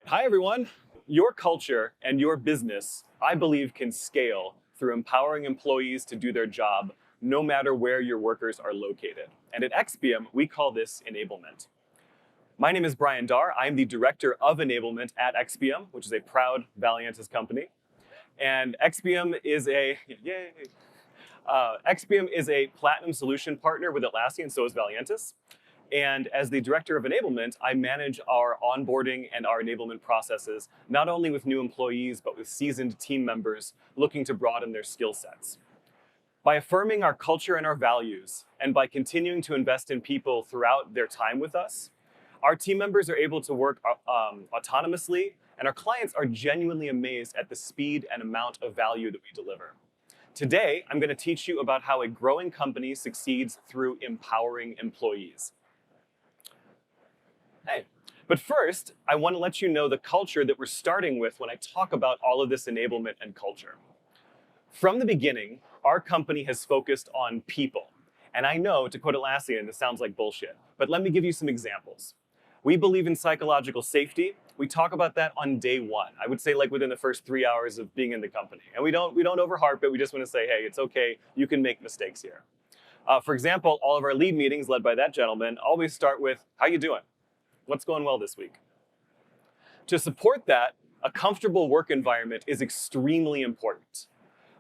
Hi, everyone. Your culture and your business, I believe, can scale through empowering employees to do their job no matter where your workers are located. And at Expium, we call this enablement. My name is Bryan Darr. I'm the director of enablement at Expium, which is a proud Valiantis company. And Expium is a yay. Expium is a platinum solution partner with Atlassian, so is Valiantis. And as the director of enablement, I manage our onboarding and our enablement processes, not only with new employees, but with seasoned team members looking to broaden their skill sets. By affirming our culture and our values, and by continuing to invest in people throughout their time with us, our team members are able to work autonomously, and our clients are genuinely amazed at the speed and amount of value that we deliver. Today, I'm going to teach you about how a growing company succeeds through empowering employees. Hey. But first, I want to let you know the culture that we're starting with when I talk about all of this enablement and culture. From the beginning, our company has focused on people. And I know, to quote Atlassian, this sounds like bullshit, but let me give you some examples. We believe in psychological safety. We talk about that on day one. I would say like within the first 3 hours of being in the company. And we don't overharp it. We just want to say, hey, it's okay. You can make mistakes here. For example, all of our lead meetings led by that gentleman always start with, how you doing? What's going well this week? To support that, a comfortable work environment is extremely important.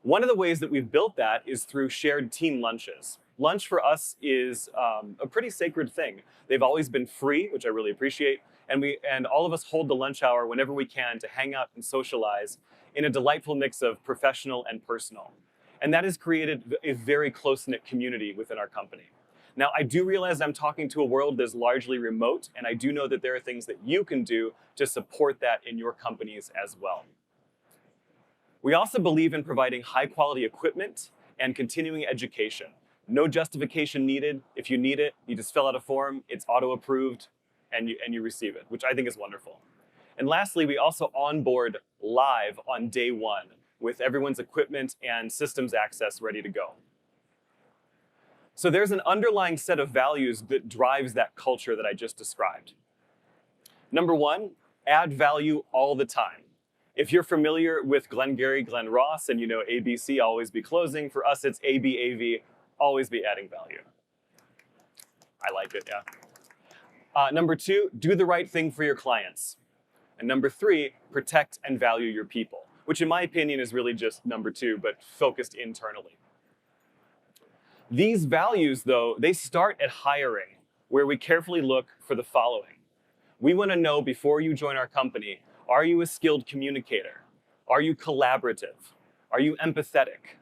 One of the ways that we've built that is through shared team lunches. Lunch for us is a pretty sacred thing. They've always been free, which I really appreciate, and all of us hold the lunch hour whenever we can to hang out and socialize in a delightful mix of professional and personal. And that has created a very close-knit community within our company. Now, I do realize I'm talking to a world that's largely remote, and I do know that there are things that you can do to support that in your companies as well. We also believe in providing high-quality equipment and continuing education. No justification needed. If you need it, you just fill out a form, it's auto-approved, and you receive it, which I think is wonderful. And lastly, we also onboard live on day one with everyone's equipment and systems access ready to go. So there's an underlying set of values that drives that culture that I just described. Number one, add value all the time. If you're familiar with Glengarry, Glen Ross, and you know ABC, always be closing, for us it's ABAV, always be adding value. I like it, yeah. Number two, do the right thing for your clients. And number three, protect and value your people, which in my opinion is really just number two, but focused internally. These values, though, they start at hiring, where we carefully look for the following. We want to know before you join our company, are you a skilled communicator? Are you collaborative? Are you empathetic?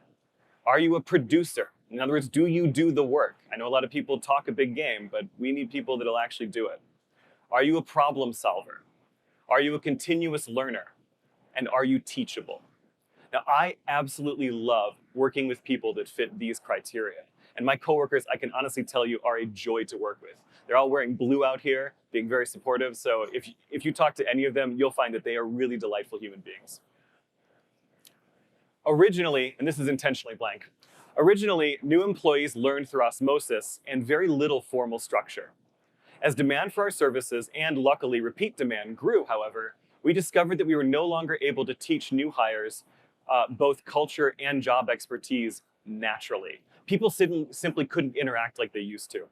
Are you a producer? In other words, do you do the work? I know a lot of people talk a big game, but we need people that'll actually do it. Are you a problem solver? Are you a continuous learner? And are you teachable? Now, I absolutely love working with people that fit these criteria. And my coworkers, I can honestly tell you, are a joy to work with. They're all wearing blue out here, being very supportive. So if you talk to any of them, you'll find that they are really delightful human beings. Originally, and this is intentionally blank, originally, new employees learned through osmosis and very little formal structure. As demand for our services and luckily repeat demand grew, however, we discovered that we were no longer able to teach new hires both culture and job expertise naturally. People simply couldn't interact like they used to.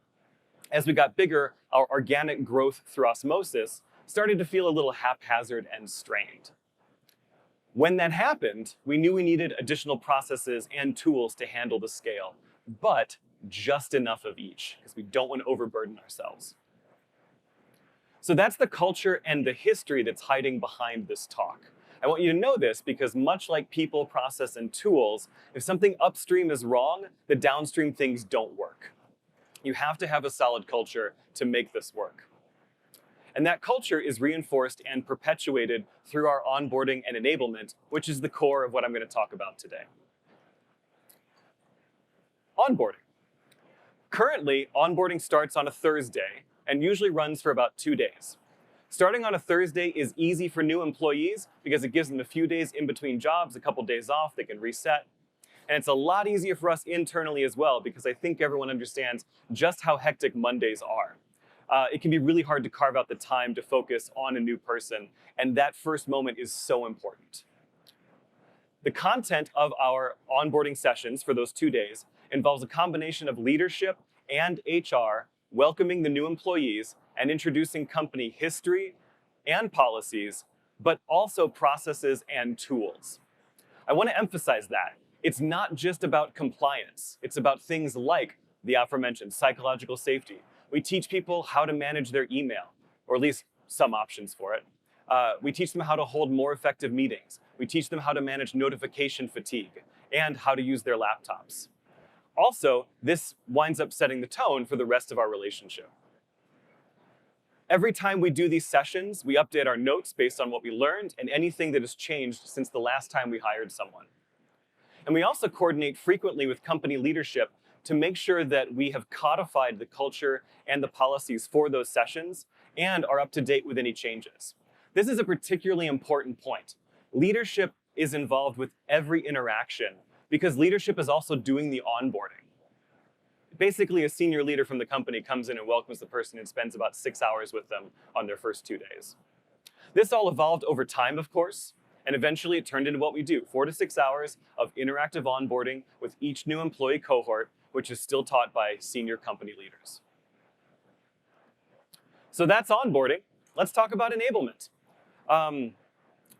As we got bigger, our organic growth through osmosis started to feel a little haphazard and strained. When that happened, we knew we needed additional processes and tools to handle the scale, but just enough of each, because we don't want to overburden ourselves. So that's the culture and the history that's hiding behind this talk. I want you to know this because much like people, process, and tools, if something upstream is wrong, the downstream things don't work. You have to have a solid culture to make this work. And that culture is reinforced and perpetuated through our onboarding and enablement, which is the core of what I'm going to talk about today. Onboarding. Currently, onboarding starts on a Thursday and usually runs for about 2 days. Starting on a Thursday is easy for new employees because it gives them a few days in between jobs, a couple days off, they can reset. And it's a lot easier for us internally as well because I think everyone understands just how hectic Mondays are. it can be really hard to carve out the time to focus on a new person, and that first moment is so important. The content of our onboarding sessions for those 2 days involves a combination of leadership and HR welcoming the new employees and introducing company history and policies, but also processes and tools. I want to emphasize that. It's not just about compliance. It's about things like the aforementioned psychological safety. We teach people how to manage their email, or at least some options for it. We teach them how to hold more effective meetings. We teach them how to manage notification fatigue and how to use their laptops. Also, this winds up setting the tone for the rest of our relationship. Every time we do these sessions, we update our notes based on what we learned and anything that has changed since the last time we hired someone. And we also coordinate frequently with company leadership to make sure that we have codified the culture and the policies for those sessions and are up to date with any changes. This is a particularly important point. Leadership is involved with every interaction because leadership is also doing the onboarding. Basically, a senior leader from the company comes in and welcomes the person and spends about 6 hours with them on their first 2 days. This all evolved over time, of course, and eventually it turned into what we do, 4 to 6 hours of interactive onboarding with each new employee cohort, which is still taught by senior company leaders. So that's onboarding. Let's talk about enablement.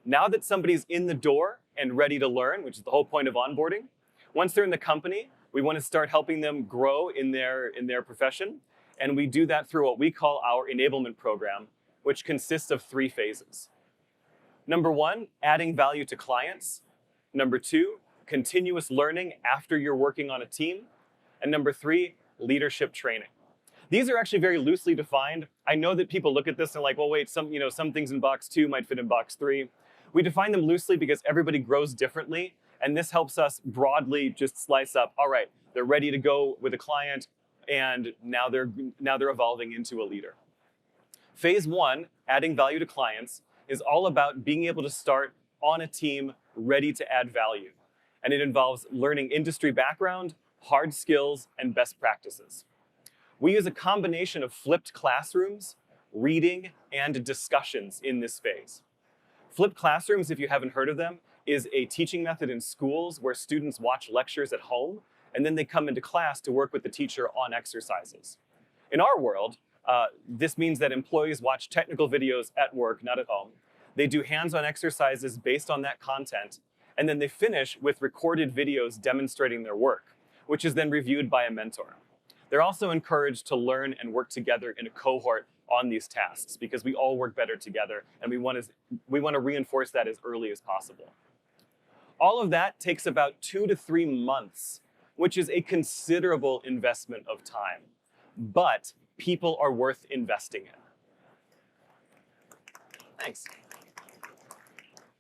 Now that somebody's in the door and ready to learn, which is the whole point of onboarding, once they're in the company, we want to start helping them grow in their profession. And we do that through what we call our enablement program, which consists of 3 phases. Number 1, adding value to clients. Number 2, continuous learning after you're working on a team. And number 3, leadership training. These are actually very loosely defined. I know that people look at this and are like, well, wait, some things in box 2 might fit in box 3. We define them loosely because everybody grows differently, and this helps us broadly just slice up, all right, they're ready to go with a client, and now they're evolving into a leader. Phase 1, adding value to clients, is all about being able to start on a team ready to add value. And it involves learning industry background, hard skills, and best practices. We use a combination of flipped classrooms, reading, and discussions in this phase. Flipped classrooms, if you haven't heard of them, is a teaching method in schools where students watch lectures at home, and then they come into class to work with the teacher on exercises. In our world, this means that employees watch technical videos at work, not at home. They do hands-on exercises based on that content, and then they finish with recorded videos demonstrating their work, which is then reviewed by a mentor. They're also encouraged to learn and work together in a cohort on these tasks because we all work better together, and we want to reinforce that as early as possible. All of that takes about 2 to 3 months, which is a considerable investment of time, but people are worth investing in. Thanks.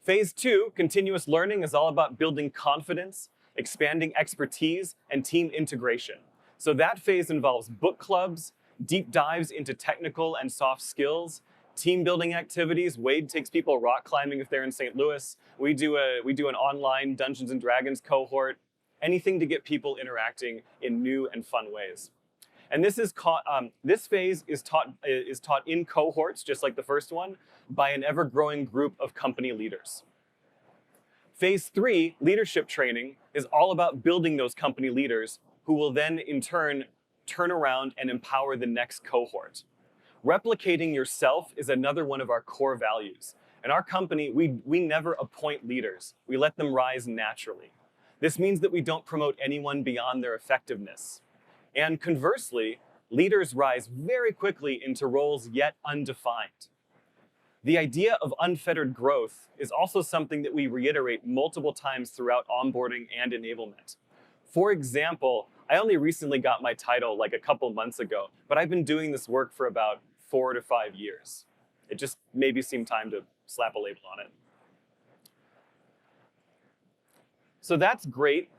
Phase 2, continuous learning, is all about building confidence, expanding expertise, and team integration. So that phase involves book clubs, deep dives into technical and soft skills, team building activities. Wade takes people rock climbing if they're in St. Louis. We do an online Dungeons and Dragons cohort, anything to get people interacting in new and fun ways. And this phase is taught in cohorts, just like the first one, by an ever-growing group of company leaders. Phase 3, leadership training, is all about building those company leaders who will then, in turn around and empower the next cohort. Replicating yourself is another one of our core values. In our company, we never appoint leaders. We let them rise naturally. This means that we don't promote anyone beyond their effectiveness. And conversely, leaders rise very quickly into roles yet undefined. The idea of unfettered growth is also something that we reiterate multiple times throughout onboarding and enablement. For example, I only recently got my title like a couple months ago, but I've been doing this work for about 4 to 5 years. It just maybe seemed time to slap a label on it. So that's great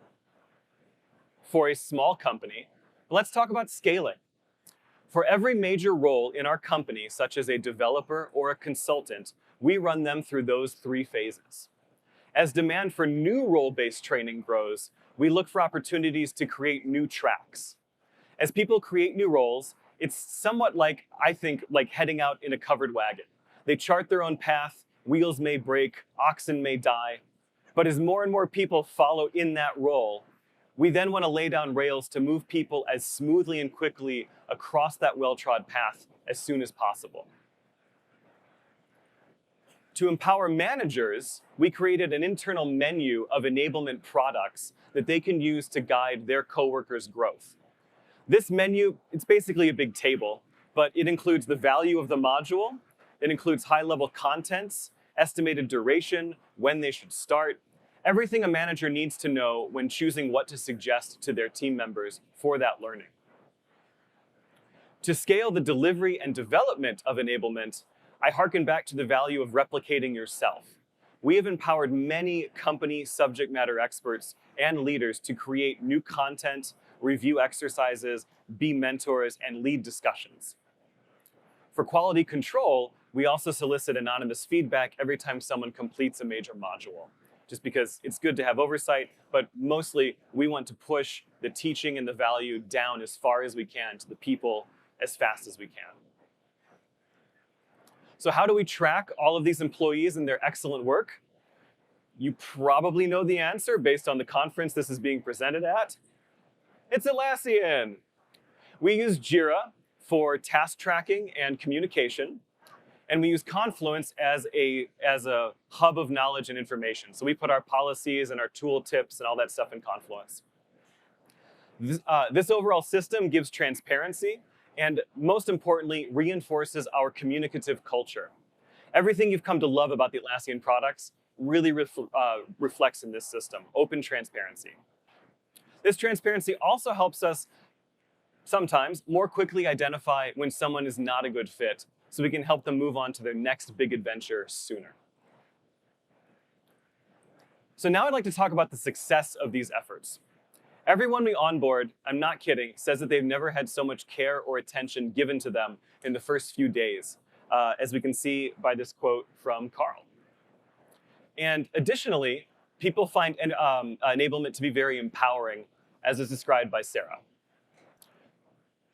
for a small company. But let's talk about scaling. For every major role in our company, such as a developer or a consultant, we run them through those 3 phases. As demand for new role-based training grows, we look for opportunities to create new tracks. As people create new roles, It's somewhat like, I think, like heading out in a covered wagon. They chart their own path, wheels may break, oxen may die, but as more and more people follow in that role, we then want to lay down rails to move people as smoothly and quickly across that well-trod path as soon as possible. To empower managers, we created an internal menu of enablement products that they can use to guide their coworkers' growth. This menu, it's basically a big table, but it includes the value of the module, it includes high-level contents, estimated duration, when they should start, everything a manager needs to know when choosing what to suggest to their team members for that learning. To scale the delivery and development of enablement, I hearken back to the value of replicating yourself. We have empowered many company subject matter experts and leaders to create new content, review exercises, be mentors, and lead discussions. For quality control, we also solicit anonymous feedback every time someone completes a major module, just because it's good to have oversight, but mostly we want to push the teaching and the value down as far as we can to the people as fast as we can. So how do we track all of these employees and their excellent work? You probably know the answer based on the conference this is being presented at. It's Atlassian. We use Jira for task tracking and communication, and we use Confluence as a hub of knowledge and information. So we put our policies and our tool tips and all that stuff in Confluence. This overall system gives transparency and, most importantly, reinforces our communicative culture. Everything you've come to love about the Atlassian products really reflects in this system, open transparency. This transparency also helps us sometimes more quickly identify when someone is not a good fit, so we can help them move on to their next big adventure sooner. So now I'd like to talk about the success of these efforts. Everyone we onboard, I'm not kidding, says that they've never had so much care or attention given to them in the first few days, as we can see by this quote from Carl. And additionally, people find enablement to be very empowering, as is described by Sarah.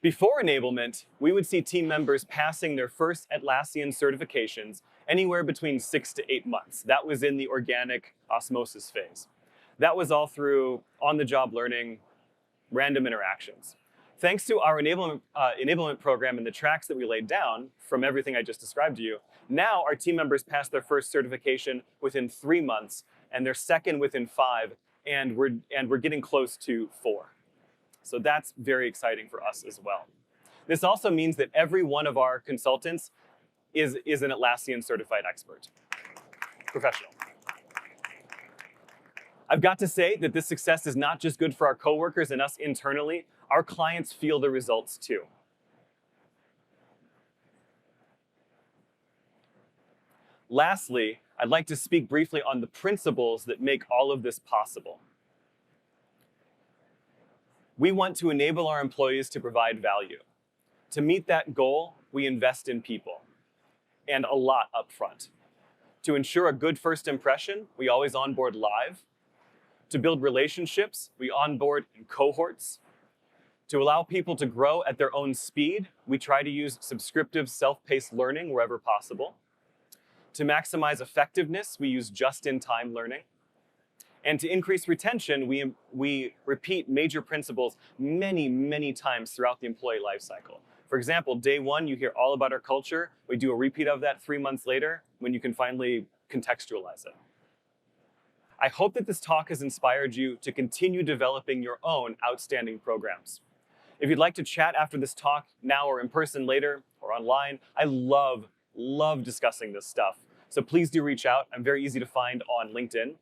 Before enablement, we would see team members passing their first Atlassian certifications anywhere between 6 to 8 months. That was in the organic osmosis phase. That was all through on-the-job learning, random interactions. Thanks to our enablement program and the tracks that we laid down from everything I just described to you, now our team members pass their first certification within 3 months, and their second within 5, and we're getting close to 4. So that's very exciting for us as well. This also means that every one of our consultants is an Atlassian certified expert, professional. I've got to say that this success is not just good for our coworkers and us internally, our clients feel the results too. Lastly, I'd like to speak briefly on the principles that make all of this possible. We want to enable our employees to provide value. To meet that goal, we invest in people, and a lot up front. To ensure a good first impression, we always onboard live. To build relationships, we onboard in cohorts. To allow people to grow at their own speed, we try to use subscriptive self-paced learning wherever possible. To maximize effectiveness, we use just-in-time learning. And to increase retention, we repeat major principles many, many times throughout the employee lifecycle. For example, day 1, you hear all about our culture. We do a repeat of that 3 months later when you can finally contextualize it. I hope that this talk has inspired you to continue developing your own outstanding programs. If you'd like to chat after this talk, now or in person later or online, I love discussing this stuff. So please do reach out. I'm very easy to find on LinkedIn.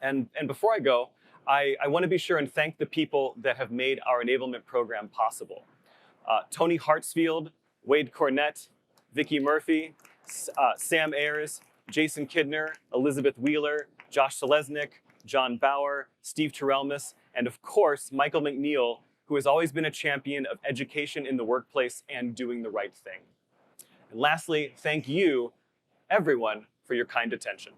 And before I go, I want to be sure and thank the people that have made our enablement program possible. Tony Hartsfield, Wade Cornett, Vicki Murphy, Sam Ayers, Jason Kidner, Elizabeth Wheeler, Josh Selesnik, John Bauer, Steve Terrelmus, and of course, Michael McNeil, who has always been a champion of education in the workplace and doing the right thing. And lastly, thank you, everyone, for your kind attention.